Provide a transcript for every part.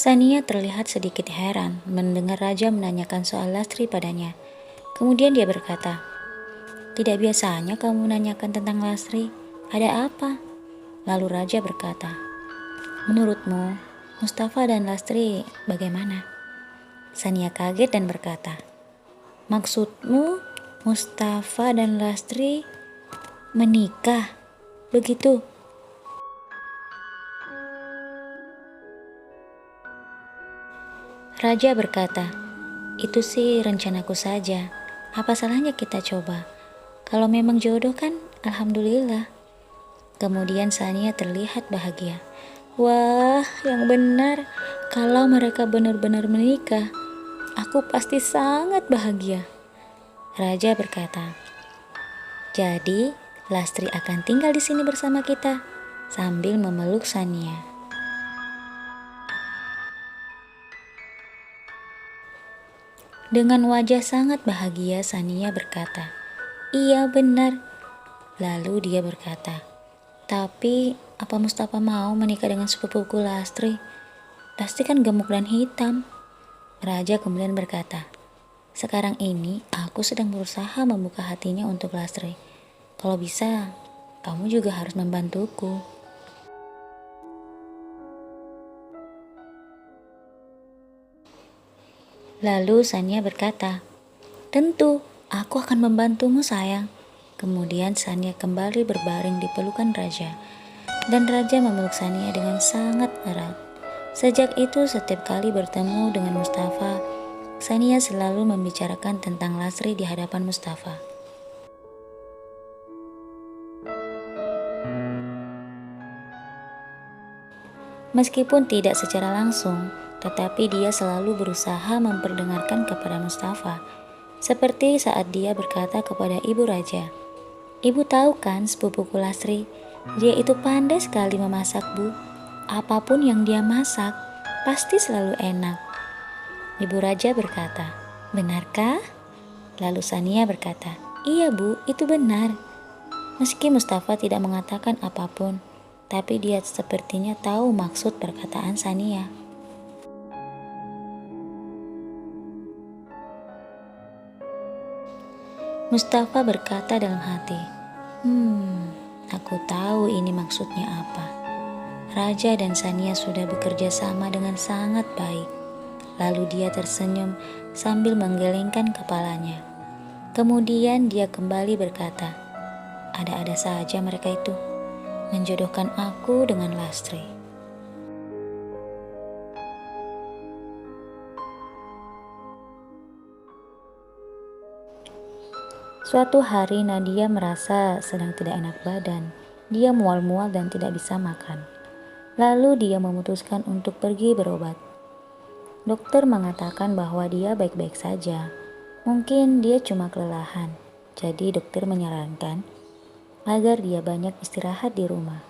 Sania terlihat sedikit heran mendengar Raja menanyakan soal Lastri padanya. Kemudian dia berkata, "Tidak biasanya kamu menanyakan tentang Lastri. Ada apa?" Lalu Raja berkata, "Menurutmu, Mustafa dan Lastri bagaimana?" Sania kaget dan berkata, "Maksudmu Mustafa dan Lastri menikah? Begitu?" Raja berkata, "Itu sih rencanaku saja. Apa salahnya kita coba? Kalau memang jodoh kan, alhamdulillah." Kemudian Sania terlihat bahagia. "Wah, yang benar. Kalau mereka benar-benar menikah, aku pasti sangat bahagia." Raja berkata, "Jadi, Lastri akan tinggal di sini bersama kita," sambil memeluk Sania. Dengan wajah sangat bahagia, Sania berkata, "Iya benar." Lalu dia berkata, "Tapi apa Mustafa mau menikah dengan sepupuku Lastri? Lastri kan gemuk dan hitam." Raja kemudian berkata, "Sekarang ini aku sedang berusaha membuka hatinya untuk Lastri. Kalau bisa, kamu juga harus membantuku." Lalu Sania berkata, "Tentu, aku akan membantumu sayang." Kemudian Sania kembali berbaring di pelukan Raja. Dan Raja memeluk Sania dengan sangat erat. Sejak itu setiap kali bertemu dengan Mustafa, Sania selalu membicarakan tentang Lastri di hadapan Mustafa. Meskipun tidak secara langsung, tetapi dia selalu berusaha memperdengarkan kepada Mustafa. Seperti saat dia berkata kepada Ibu Raja, "Ibu tahu kan sepupuku Lastri? Dia itu pandai sekali memasak, Bu. Apapun yang dia masak, pasti selalu enak." Ibu Raja berkata, "Benarkah?" Lalu Sania berkata, "Iya Bu, itu benar." Meski Mustafa tidak mengatakan apapun, tapi dia sepertinya tahu maksud perkataan Sania. Mustafa berkata dalam hati, aku tahu ini maksudnya apa." Raja dan Sania sudah bekerja sama dengan sangat baik. Lalu dia tersenyum sambil menggelengkan kepalanya. Kemudian dia kembali berkata, "Ada-ada saja mereka itu, menjodohkan aku dengan Lastri." Suatu hari Nadia merasa sedang tidak enak badan. Dia mual-mual dan tidak bisa makan. Lalu dia memutuskan untuk pergi berobat. Dokter mengatakan bahwa dia baik-baik saja. Mungkin dia cuma kelelahan. Jadi dokter menyarankan agar dia banyak istirahat di rumah.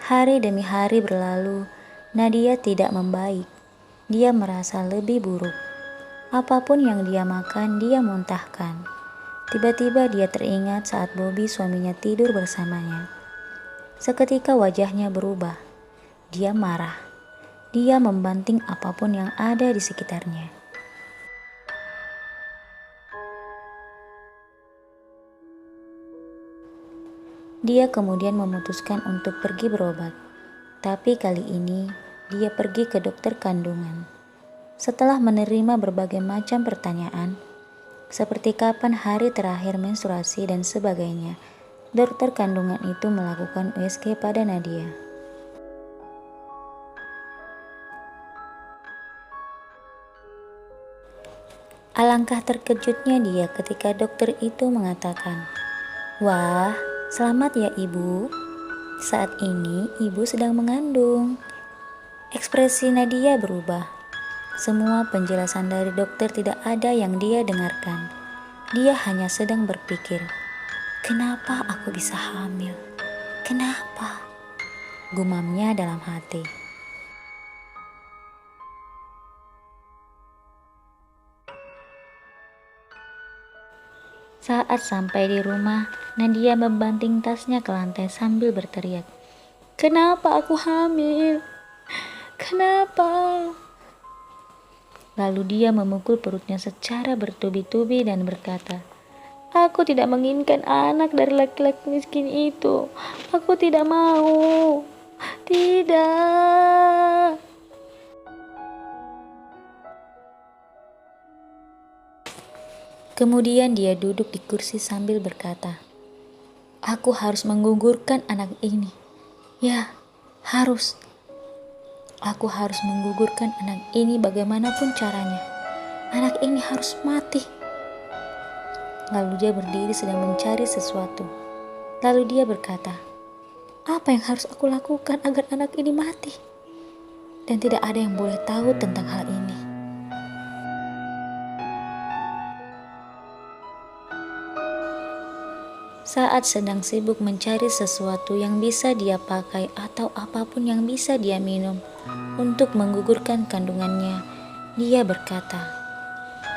Hari demi hari berlalu, Nadia tidak membaik. Dia merasa lebih buruk. Apapun yang dia makan, dia muntahkan. Tiba-tiba dia teringat saat Bobby suaminya tidur bersamanya. Seketika wajahnya berubah. Dia marah. Dia membanting apapun yang ada di sekitarnya. Dia kemudian memutuskan untuk pergi berobat. Tapi kali ini, dia pergi ke dokter kandungan. Setelah menerima berbagai macam pertanyaan, seperti kapan hari terakhir menstruasi dan sebagainya, dokter kandungan itu melakukan USG pada Nadia. Alangkah terkejutnya dia ketika dokter itu mengatakan, "Wah, selamat ya ibu. Saat ini ibu sedang mengandung." Ekspresi Nadia berubah. Semua penjelasan dari dokter tidak ada yang dia dengarkan. Dia hanya sedang berpikir, "Kenapa aku bisa hamil? Kenapa?" Gumamnya dalam hati. Saat sampai di rumah, Nadia membanting tasnya ke lantai sambil berteriak, "Kenapa aku hamil? Kenapa?" Lalu dia memukul perutnya secara bertubi-tubi dan berkata, "Aku tidak menginginkan anak dari laki-laki miskin itu. Aku tidak mau. Tidak." Kemudian dia duduk di kursi sambil berkata, "Aku harus menggugurkan anak ini. Ya, harus. Aku harus menggugurkan anak ini bagaimanapun caranya. Anak ini harus mati." Lalu dia berdiri sedang mencari sesuatu. Lalu dia berkata, "Apa yang harus aku lakukan agar anak ini mati?" Dan tidak ada yang boleh tahu tentang hal ini. Saat sedang sibuk mencari sesuatu yang bisa dia pakai atau apapun yang bisa dia minum untuk menggugurkan kandungannya, dia berkata,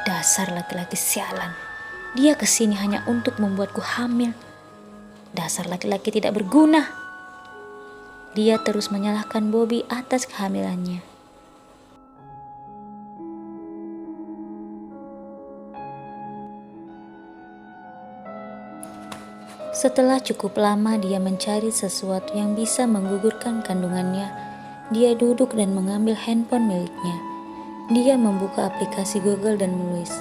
"Dasar laki-laki sialan, dia kesini hanya untuk membuatku hamil. Dasar laki-laki tidak berguna." Dia terus menyalahkan Bobby atas kehamilannya. Setelah cukup lama dia mencari sesuatu yang bisa menggugurkan kandungannya, dia duduk dan mengambil handphone miliknya. Dia membuka aplikasi Google dan menulis,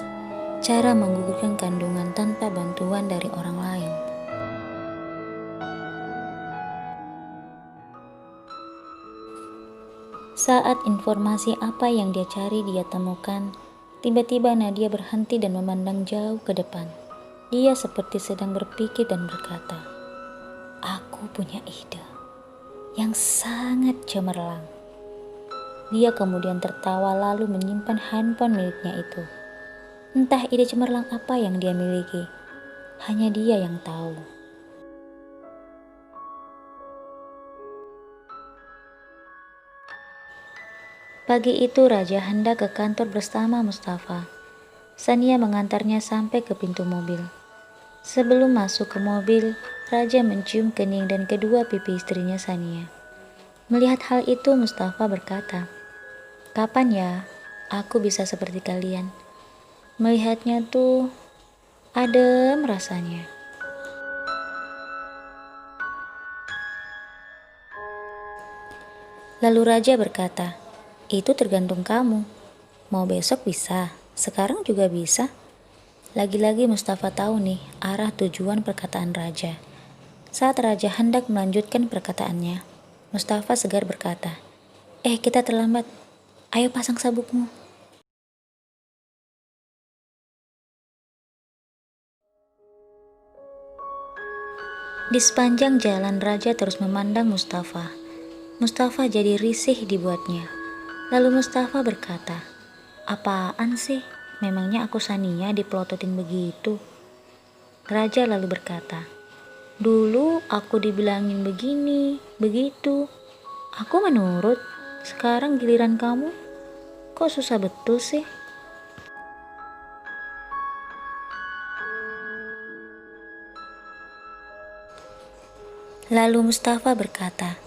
"Cara menggugurkan kandungan tanpa bantuan dari orang lain." Saat informasi apa yang dia cari dia temukan, tiba-tiba Nadia berhenti dan memandang jauh ke depan. Dia seperti sedang berpikir dan berkata, "Aku punya ide yang sangat cemerlang." Dia kemudian tertawa lalu menyimpan handphone miliknya itu. Entah ide cemerlang apa yang dia miliki, hanya dia yang tahu. Pagi itu Raja hendak ke kantor bersama Mustafa. Sania mengantarnya sampai ke pintu mobil. Sebelum masuk ke mobil, Raja mencium kening dan kedua pipi istrinya Sania. Melihat hal itu, Mustafa berkata, "Kapan ya aku bisa seperti kalian?" Melihatnya tuh adem rasanya. Lalu Raja berkata, "Itu tergantung kamu. Mau besok bisa, sekarang juga bisa." Lagi-lagi Mustafa tahu nih arah tujuan perkataan Raja. Saat Raja hendak melanjutkan perkataannya, Mustafa segar berkata, Kita terlambat. Ayo pasang sabukmu." Di sepanjang jalan Raja terus memandang Mustafa. Mustafa jadi risih dibuatnya. Lalu Mustafa berkata, "Apaan sih? Memangnya aku Sania dipelototin begitu?" Raja lalu berkata, "Dulu aku dibilangin begini, begitu. Aku menurut, sekarang giliran kamu. Kok susah betul sih?" Lalu Mustafa berkata,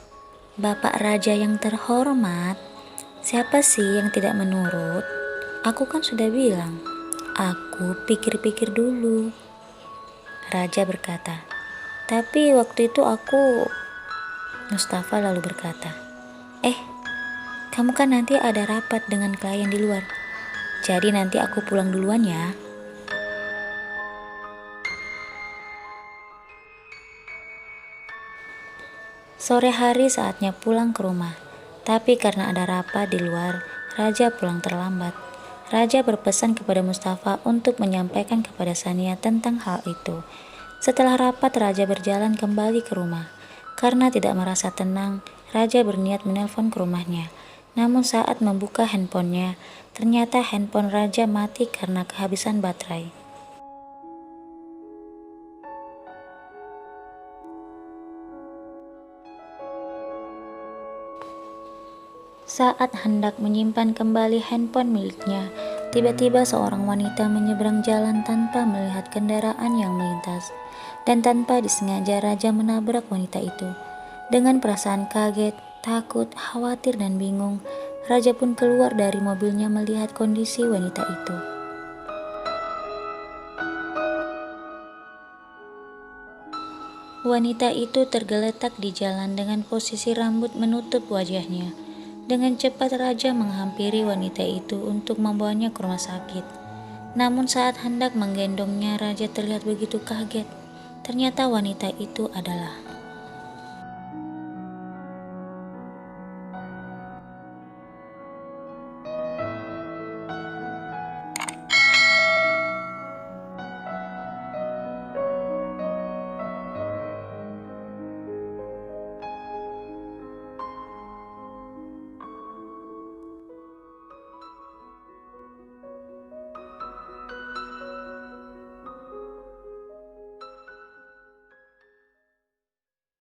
"Bapak Raja yang terhormat, siapa sih yang tidak menurut? Aku kan sudah bilang, aku pikir-pikir dulu." Raja berkata, "Tapi waktu itu aku..." Mustafa lalu berkata, "Kamu kan nanti ada rapat dengan klien di luar. Jadi nanti aku pulang duluan ya." Sore hari saatnya pulang ke rumah. Tapi karena ada rapat di luar, Raja pulang terlambat. Raja berpesan kepada Mustafa untuk menyampaikan kepada Sania tentang hal itu. Setelah rapat, Raja berjalan kembali ke rumah. Karena tidak merasa tenang, Raja berniat menelpon ke rumahnya. Namun saat membuka handphonenya, ternyata handphone Raja mati karena kehabisan baterai. Saat hendak menyimpan kembali handphone miliknya, Tiba-tiba seorang wanita menyeberang jalan tanpa melihat kendaraan yang melintas, dan tanpa disengaja raja menabrak wanita itu. Dengan perasaan kaget, takut, khawatir, dan bingung, raja pun keluar dari mobilnya melihat kondisi wanita itu. Wanita itu tergeletak di jalan dengan posisi rambut menutup wajahnya. Dengan cepat raja menghampiri wanita itu untuk membawanya ke rumah sakit. Namun saat hendak menggendongnya, raja terlihat begitu kaget. Ternyata wanita itu adalah